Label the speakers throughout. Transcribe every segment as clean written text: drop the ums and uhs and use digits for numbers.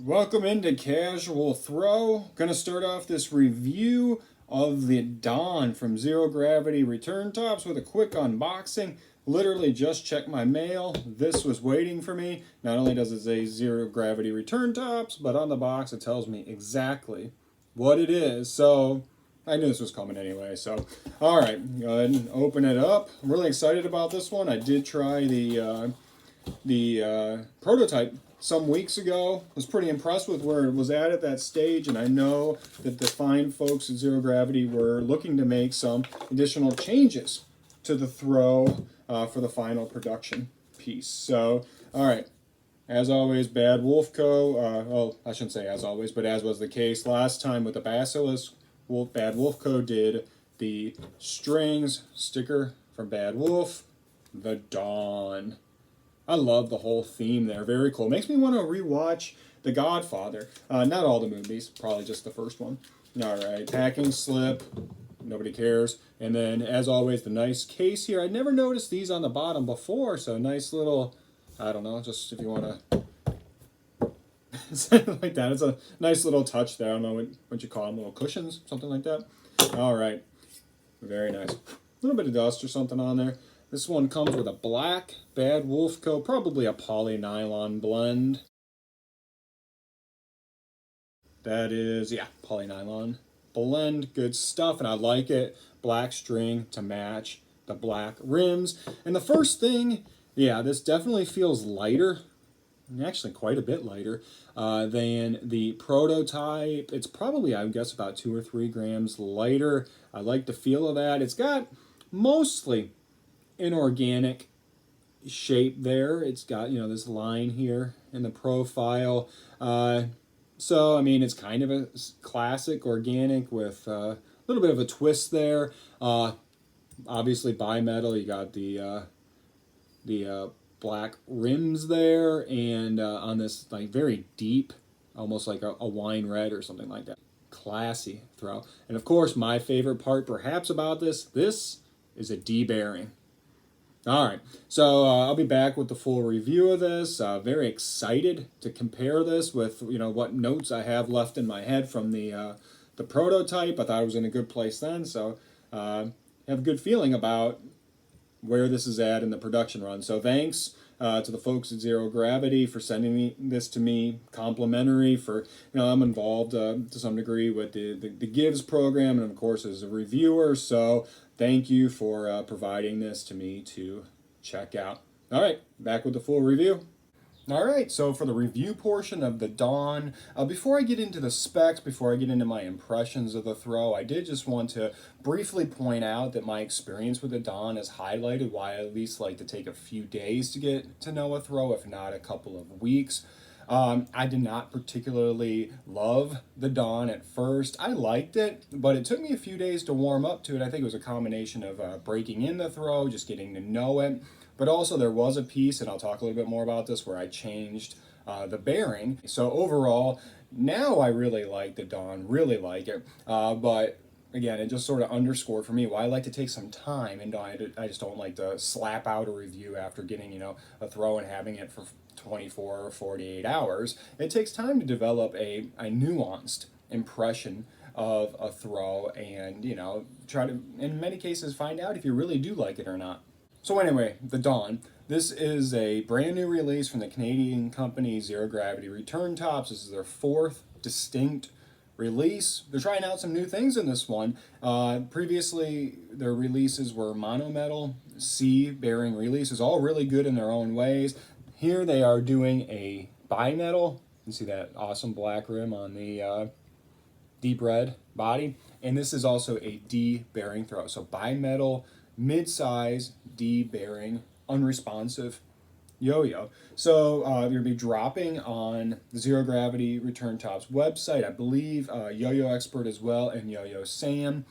Speaker 1: Welcome into Casual Throw. Gonna start off this review of the Dawn from Zero Gravity Return Tops with a quick unboxing. Literally just checked my mail. This was waiting for me. Not only does it say Zero Gravity Return Tops, but on the box it tells me exactly what it is. So I knew this was coming anyway. So, all right, go ahead and open it up. I'm really excited about this one. I did try the prototype some weeks ago. Was pretty impressed with where it was at that stage, and I know that the fine folks at Zero Gravity were looking to make some additional changes to the throw for the final production piece. So, all right. As always, Bad Wolf Co. Well, I shouldn't say as always, but as was the case last time with the Basilisk, Bad Wolf Co. did the strings sticker from Bad Wolf, the Dawn. I love the whole theme there. Very cool. Makes me want to rewatch The Godfather. Not all the movies, probably just the first one. All right, packing slip. Nobody cares. And then, as always, the nice case here. I never noticed these on the bottom before, so nice little, I don't know, just if you want to something like that. It's a nice little touch there. I don't know what you call them, little cushions, something like that. All right, very nice. A little bit of dust or something on there. This one comes with a black Bad Wolf Co., probably a poly nylon blend. That is, yeah, poly nylon blend, good stuff, and I like it. Black string to match the black rims. And the first thing, yeah, this definitely feels lighter, actually quite a bit lighter than the prototype. It's probably, I would guess, about 2 or 3 grams lighter. I like the feel of that. It's got mostly inorganic shape there. It's got, this line here in the profile. So, I mean, it's kind of a classic organic with a little bit of a twist there. Obviously, bimetal, you got the black rims there, and on this like very deep, almost like a wine red or something like that. Classy throw. And of course, my favorite part perhaps about this is a D bearing. All right, so I'll be back with the full review of this. Very excited to compare this with what notes I have left in my head from the prototype. I thought it was in a good place then, so have a good feeling about where this is at in the production run. So thanks to the folks at Zero Gravity for sending this to me, complimentary. For I'm involved to some degree with the Gives program, and of course as a reviewer. So thank you for providing this to me to check out. All right, back with the full review. All right, so for the review portion of the Dawn, before I get into the specs, before I get into my impressions of the throw, I did just want to briefly point out that my experience with the Dawn has highlighted why I at least like to take a few days to get to know a throw, if not a couple of weeks. I did not particularly love the Dawn at first. I liked it, but it took me a few days to warm up to it. I think it was a combination of breaking in the throw, just getting to know it. But also there was a piece, and I'll talk a little bit more about this, where I changed the bearing. So overall, now I really like the Dawn, really like it. But again, it just sort of underscored for me why I like to take some time, and I just don't like to slap out a review after getting a throw and having it for 24 or 48 hours. It takes time to develop a nuanced impression of a throw, and try to, in many cases, find out if you really do like it or not. So anyway, the Dawn. This is a brand new release from the Canadian company Zero Gravity Return Tops. This is their 4th distinct release. They're trying out some new things in this one. Previously, their releases were monometal, C-bearing releases, all really good in their own ways. Here they are doing a bimetal. You can see that awesome black rim on the deep red body. And this is also a D-bearing throw. So bimetal, mid-size, D-bearing, unresponsive yo-yo. So you're going to be dropping on the Zero Gravity Return Tops website. I believe YoyoExpert as well, and YoyoSam.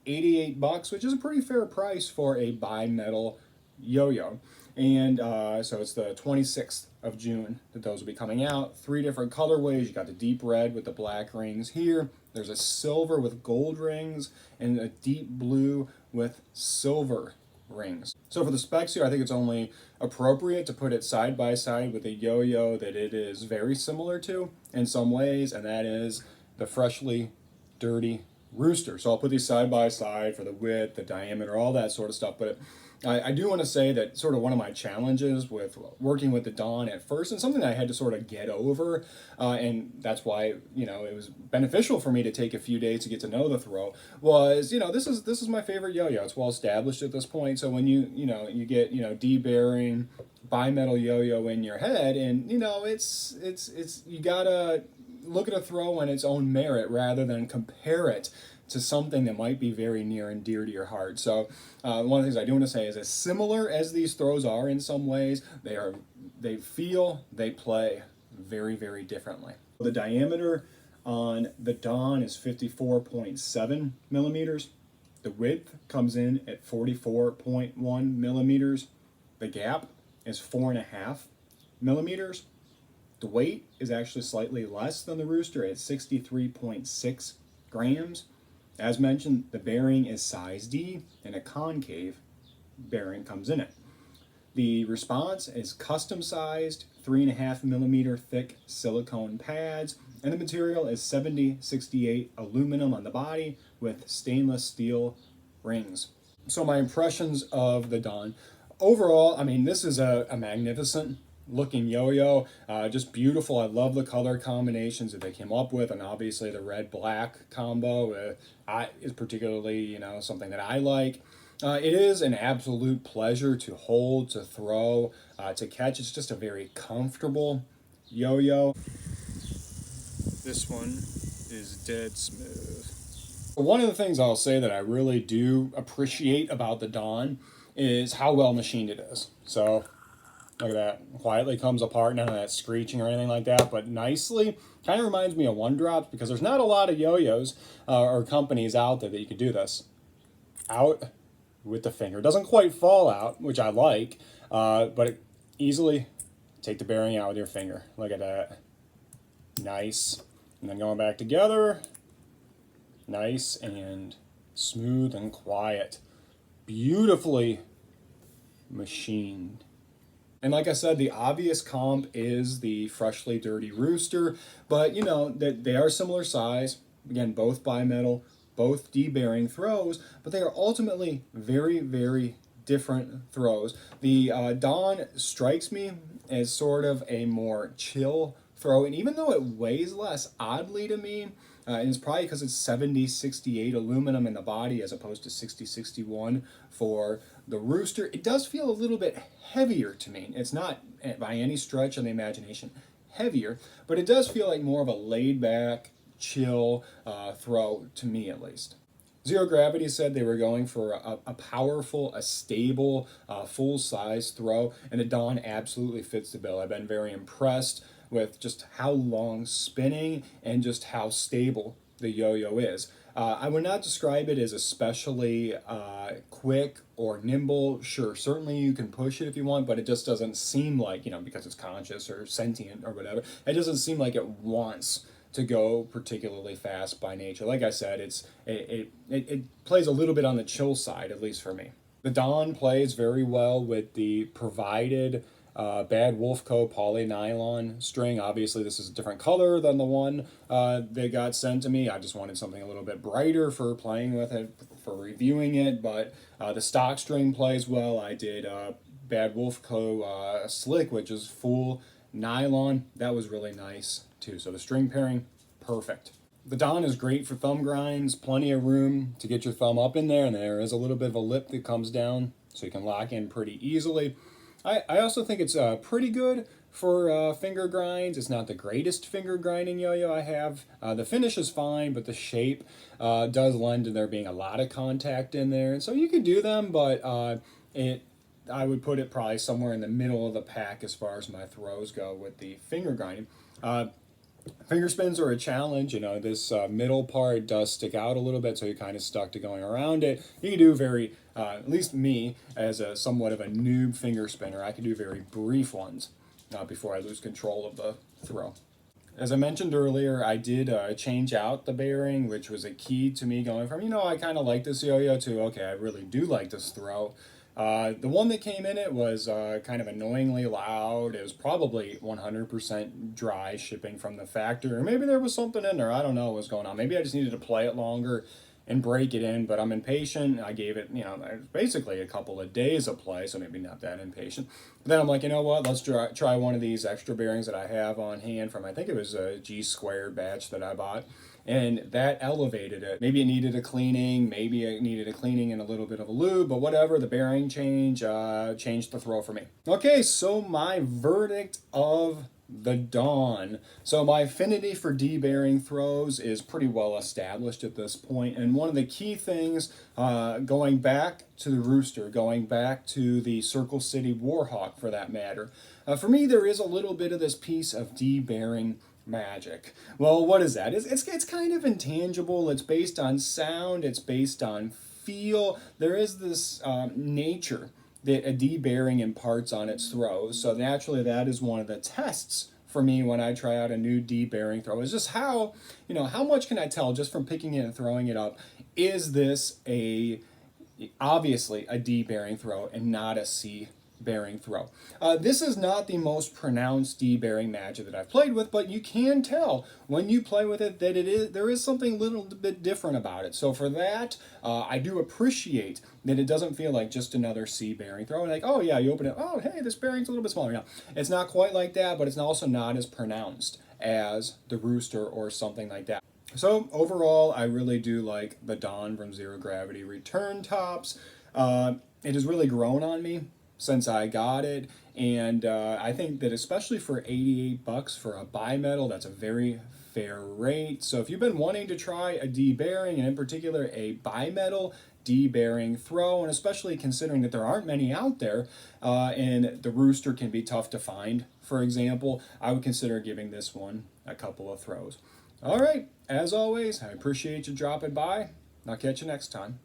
Speaker 1: $88, which is a pretty fair price for a bimetal yo-yo. And so it's the 26th of June that those will be coming out. 3 different colorways. You got the deep red with the black rings here. There's a silver with gold rings, and a deep blue with silver rings. So for the specs here, I think it's only appropriate to put it side by side with a yo-yo that it is very similar to in some ways, and that is the Freshly Dirty Rooster. So I'll put these side by side for the width, the diameter, all that sort of stuff. But I do want to say that sort of one of my challenges with working with the Dawn at first, and something that I had to sort of get over, and that's why, you know, it was beneficial for me to take a few days to get to know the throw, was, you know, this is my favorite yo-yo. It's well established at this point. So when you get, you know, D-bearing bimetal yo-yo in your head, and, you know, it's you gotta look at a throw on its own merit rather than compare it to something that might be very near and dear to your heart. So one of the things I do want to say is, as similar as these throws are in some ways, they play very, very differently. The diameter on the Dawn is 54.7 millimeters. The width comes in at 44.1 millimeters. The gap is 4.5 millimeters. The weight is actually slightly less than the Rooster at 63.6 grams. As mentioned, the bearing is size D, and a concave bearing comes in it. The response is custom sized 3.5 millimeter thick silicone pads, and the material is 7068 aluminum on the body with stainless steel rings. So my impressions of the Dawn. Overall, I mean, this is a magnificent looking yo-yo, just beautiful. I love the color combinations that they came up with, and obviously the red-black combo is particularly, you know, something that I like. It is an absolute pleasure to hold, to throw, to catch. It's just a very comfortable yo-yo. This one is dead smooth. One of the things I'll say that I really do appreciate about the Dawn is how well machined it is. So look at that. Quietly comes apart, none of that screeching or anything like that, but nicely. Kind of reminds me of One Drops, because there's not a lot of yo-yos or companies out there that you could do this. Out with the finger. It doesn't quite fall out, which I like, but easily take the bearing out with your finger. Look at that. Nice. And then going back together. Nice and smooth and quiet. Beautifully machined. And like I said, the obvious comp is the Freshly Dirty Rooster, but you know, they are similar size. Again, both bimetal, both D-bearing throws, but they are ultimately very, very different throws. The Dawn strikes me as sort of a more chill throw, and even though it weighs less, oddly to me, and it's probably because it's 7068 aluminum in the body as opposed to 6061 for the Rooster, it does feel a little bit heavier to me. It's not by any stretch of the imagination heavier, but it does feel like more of a laid-back, chill throw, to me at least. Zero Gravity said they were going for a powerful, a stable, full-size throw, and the Dawn absolutely fits the bill. I've been very impressed with just how long spinning and just how stable the yo-yo is. I would not describe it as especially quick or nimble. Sure, certainly you can push it if you want, but it just doesn't seem like, you know, because it's conscious or sentient or whatever, it doesn't seem like it wants to go particularly fast by nature. Like I said, it plays a little bit on the chill side, at least for me. The Dawn plays very well with the provided Bad Wolf Co. poly nylon string. Obviously, this is a different color than the one they got sent to me. I just wanted something a little bit brighter for playing with it, for reviewing it, but the stock string plays well. I did Bad Wolf Co. Slick, which is full nylon. That was really nice too. So the string pairing, perfect. The Dawn is great for thumb grinds, plenty of room to get your thumb up in there, and there is a little bit of a lip that comes down so you can lock in pretty easily. I also think it's pretty good for finger grinds. It's not the greatest finger grinding yo-yo I have. The finish is fine, but the shape does lend to there being a lot of contact in there. And so you could do them, but I would put it probably somewhere in the middle of the pack as far as my throws go with the finger grinding. Finger spins are a challenge. You know, this middle part does stick out a little bit, so you're kind of stuck to going around it. You can do very, at least me, as a somewhat of a noob finger spinner, I can do very brief ones before I lose control of the throw. As I mentioned earlier, I did change out the bearing, which was a key to me going from, you know, I kind of like this yo-yo to, okay, I really do like this throw. The one that came in it was kind of annoyingly loud. It was probably 100% dry shipping from the factory, or maybe there was something in there. I don't know what was going on. Maybe I just needed to play it longer and break it in, but I'm impatient. I gave it, basically a couple of days of play, so maybe not that impatient. But then I'm like, you know what, let's try one of these extra bearings that I have on hand from, I think it was a G² batch that I bought. And that elevated it. Maybe it needed a cleaning, maybe it needed a cleaning and a little bit of a lube, but whatever, the bearing change changed the throw for me. Okay, so my verdict of the dawn. So my affinity for D-bearing throws is pretty well established at this point, and one of the key things, going back to the Rooster, going back to the Circle City Warhawk for that matter, for me there is a little bit of this piece of D-bearing magic. Well, what is that? It's kind of intangible. It's based on sound. It's based on feel. There is this nature that a D-bearing imparts on its throws. So naturally, that is one of the tests for me when I try out a new D-bearing throw. Is just how much can I tell just from picking it and throwing it up? Is this obviously a D-bearing throw and not a C-bearing throw? This is not the most pronounced D-bearing magic that I've played with, but you can tell when you play with it that there is something a little bit different about it. So for that, I do appreciate that it doesn't feel like just another C-bearing throw. Like, oh yeah, you open it, oh hey, this bearing's a little bit smaller. No, it's not quite like that, but it's also not as pronounced as the Rooster or something like that. So overall, I really do like the Dawn from Zero Gravity return tops. It has really grown on me since I got it, and I think that especially for $88 for a bimetal, that's a very fair rate. So if you've been wanting to try a D-bearing, and in particular a bimetal D-bearing throw, and especially considering that there aren't many out there, and the Rooster can be tough to find, for example, I would consider giving this one a couple of throws. All right, as always, I appreciate you dropping by. I'll catch you next time.